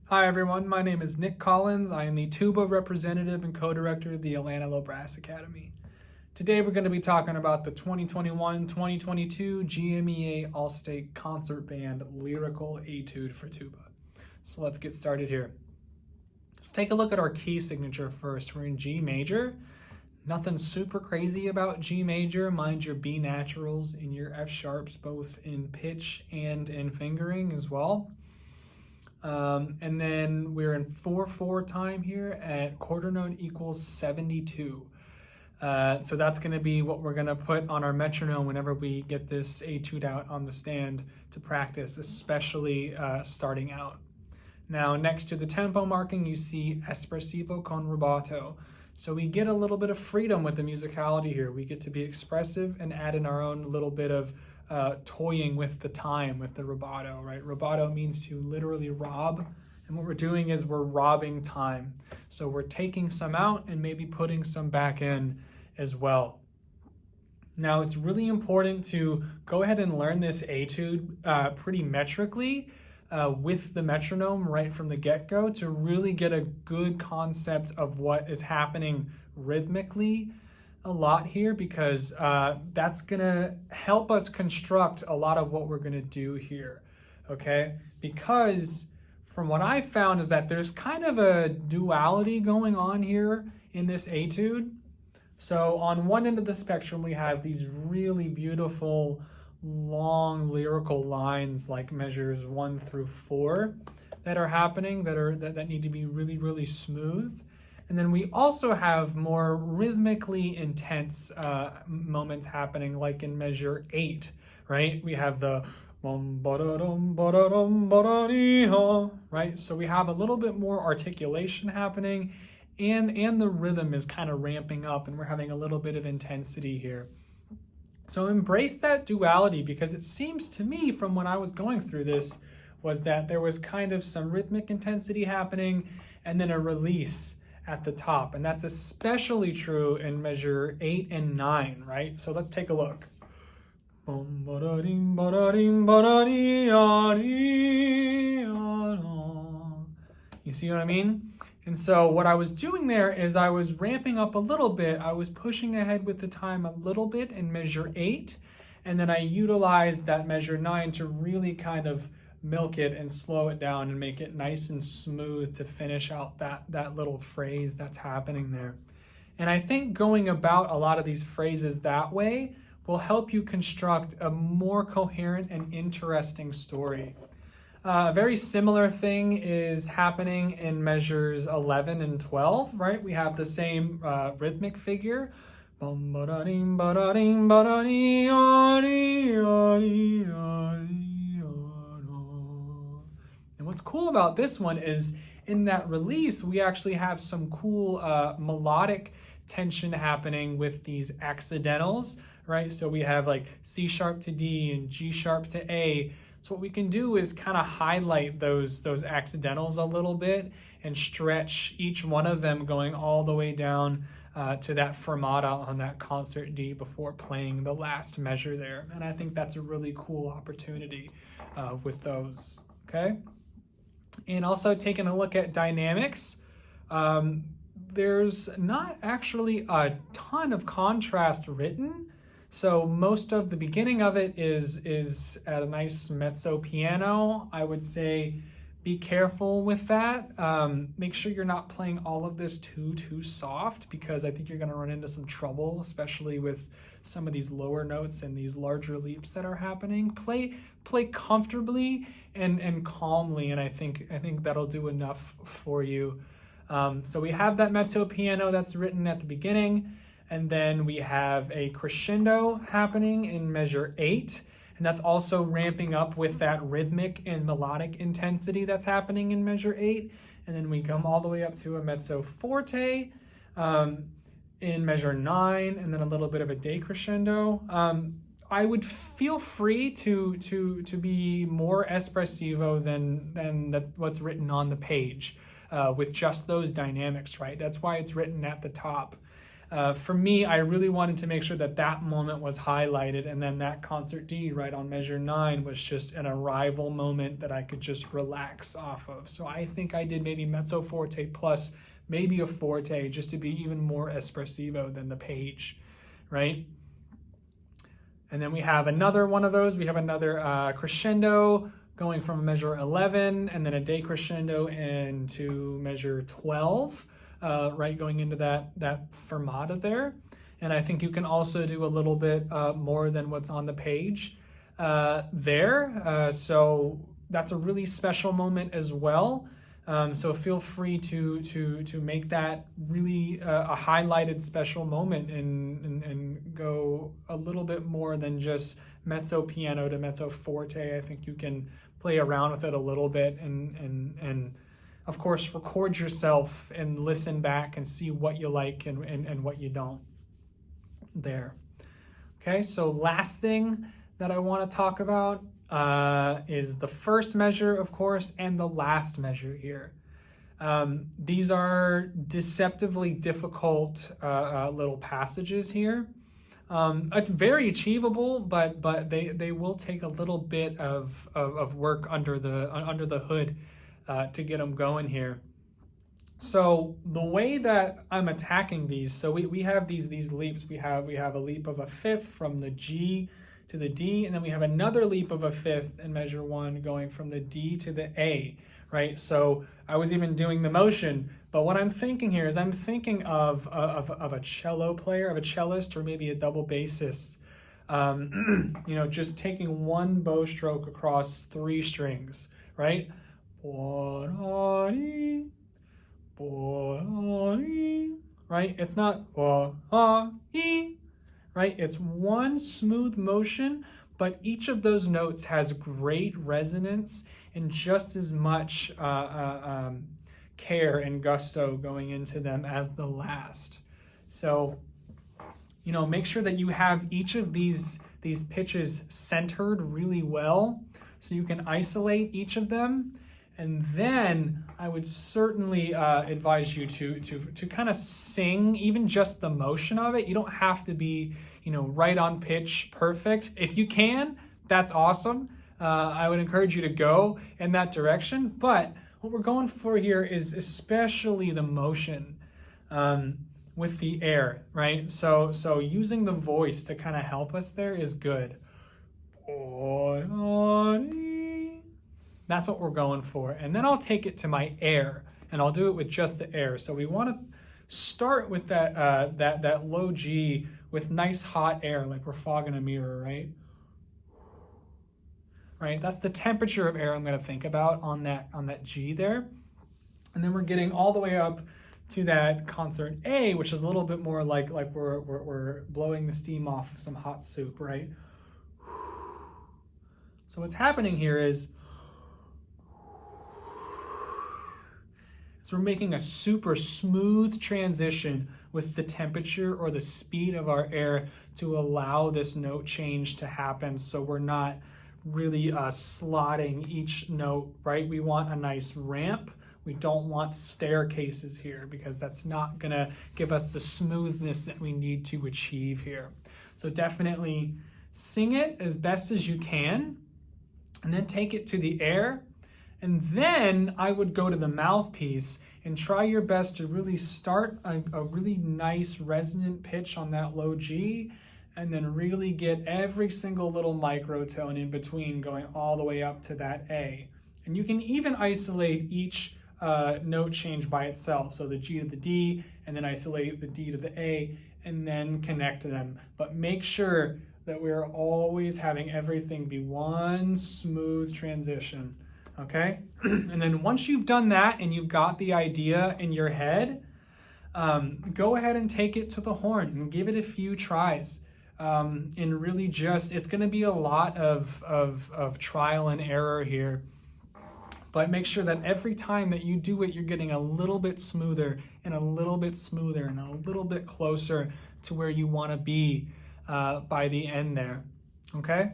Hi everyone, my name is Nick Collins. I am the Tuba Representative and Co-Director of the Atlanta Low Brass Academy. Today we're going to be talking about the 2021-2022 GMEA All-State Concert Band Lyrical Etude for Tuba. So let's get started here. Let's take a look at our key signature first. We're in G major. Nothing super crazy about G major. Mind your B naturals and your F sharps, both in pitch and in fingering as well. And then we're in 4/4 time here at quarter note equals 72. So that's going to be what we're going to put on our metronome whenever we get this etude out on the stand to practice, especially starting out. Now, next to the tempo marking, you see espressivo con rubato. So we get a little bit of freedom with the musicality here. We get to be expressive and add in our own little bit of toying with the time, with the rubato, right? Rubato means to literally rob. And what we're doing is we're robbing time. So we're taking some out and maybe putting some back in as well. Now, it's really important to go ahead and learn this etude pretty metrically with the metronome right from the get-go to really get a good concept of what is happening rhythmically a lot here, because that's gonna help us construct a lot of what we're gonna do here, okay? Because from what I found is that there's kind of a duality going on here in this etude. So on one end of the spectrum, we have these really beautiful, long lyrical lines like measures 1 through 4 that are happening, that need to be really, really smooth. And then we also have more rhythmically intense moments happening, like in measure 8, right? We have the right? So we have a little bit more articulation happening, and the rhythm is kind of ramping up, and we're having a little bit of intensity here. So embrace that duality, because it seems to me from when I was going through this was that there was kind of some rhythmic intensity happening and then a release at the top. And that's especially true in measure 8 and 9, right? So let's take a look. You see what I mean? And so what I was doing there is I was ramping up a little bit. I was pushing ahead with the time a little bit in measure 8, and then I utilized that measure 9 to really kind of milk it and slow it down and make it nice and smooth to finish out that little phrase that's happening there. And I think going about a lot of these phrases that way will help you construct a more coherent and interesting story. A very similar thing is happening in measures 11 and 12, right? We have the same rhythmic figure. And what's cool about this one is in that release, we actually have some cool melodic tension happening with these accidentals, right? So we have like C sharp to D and G sharp to A. So what we can do is kind of highlight those accidentals a little bit and stretch each one of them going all the way down to that fermata on that concert D before playing the last measure there. And I think that's a really cool opportunity with those, okay? And also taking a look at dynamics, there's not actually a ton of contrast written. So most of the beginning of it is at a nice mezzo piano. I would say be careful with that. Make sure you're not playing all of this too soft, because I think you're going to run into some trouble, especially with some of these lower notes and these larger leaps that are happening. Play comfortably and calmly, and I think that'll do enough for you. So we have that mezzo piano that's written at the beginning. And then we have a crescendo happening in measure 8. And that's also ramping up with that rhythmic and melodic intensity that's happening in measure 8. And then we come all the way up to a mezzo forte in measure 9, and then a little bit of a decrescendo. I would feel free to be more espressivo than what's written on the page with just those dynamics, right? That's why it's written at the top. For me, I really wanted to make sure that that moment was highlighted, and then that concert D right on measure 9 was just an arrival moment that I could just relax off of. So I think I did maybe mezzo forte plus maybe a forte, just to be even more espressivo than the page, right? And then we have another one of those. We have another crescendo going from measure 11 and then a decrescendo into measure 12, right, going into that fermata there. And I think you can also do a little bit more than what's on the page there. So that's a really special moment as well. So feel free to make that really a highlighted special moment and go a little bit more than just mezzo piano to mezzo forte. I think you can play around with it a little bit and of course record yourself and listen back and see what you like and what you don't there. Okay, so last thing that I want to talk about is the first measure, of course, and the last measure here. These are deceptively difficult little passages here. Very achievable, but they will take a little bit of work under the hood to get them going here. So the way that I'm attacking these, so we have these leaps. We have a leap of a fifth from the G to the D, and then we have another leap of a fifth in measure 1 going from the D to the A, right? So I was even doing the motion, but what I'm thinking here is I'm thinking of a cello player, of a cellist, or maybe a double bassist, just taking one bow stroke across 3 strings, right? Right? It's not right? It's one smooth motion, but each of those notes has great resonance and just as much care and gusto going into them as the last. So, make sure that you have each of these pitches centered really well so you can isolate each of them. And then I would certainly advise you to kind of sing even just the motion of it. You don't have to be, right on pitch perfect. If you can, that's awesome. I would encourage you to go in that direction. But what we're going for here is especially the motion with the air, right? So using the voice to kind of help us there is good. That's what we're going for. And then I'll take it to my air, and I'll do it with just the air. So we want to start with that low G with nice hot air, like we're fogging a mirror, right? Right, that's the temperature of air I'm going to think about on that G there. And then we're getting all the way up to that concert A, which is a little bit more like we're blowing the steam off of some hot soup, right? So what's happening here is we're making a super smooth transition with the temperature or the speed of our air to allow this note change to happen, so we're not really slotting each note, right? We want a nice ramp. We don't want staircases here because that's not gonna give us the smoothness that we need to achieve here. So definitely sing it as best as you can and then take it to the air. And then I would go to the mouthpiece and try your best to really start a really nice resonant pitch on that low G, and then really get every single little microtone in between going all the way up to that A. And you can even isolate each note change by itself. So the G to the D, and then isolate the D to the A, and then connect to them. But make sure that we're always having everything be one smooth transition. Okay, and then once you've done that and you've got the idea in your head, go ahead and take it to the horn and give it a few tries. And really it's going to be a lot of trial and error here. But make sure that every time that you do it, you're getting a little bit smoother and a little bit smoother and a little bit closer to where you want to be by the end there. Okay?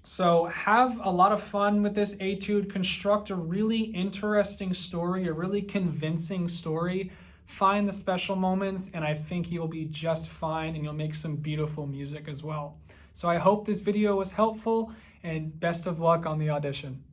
So have a lot of fun with this etude. Construct a really interesting story, a really convincing story find the special moments, and I think you'll be just fine and you'll make some beautiful music as well. So I hope this video was helpful, and best of luck on the audition.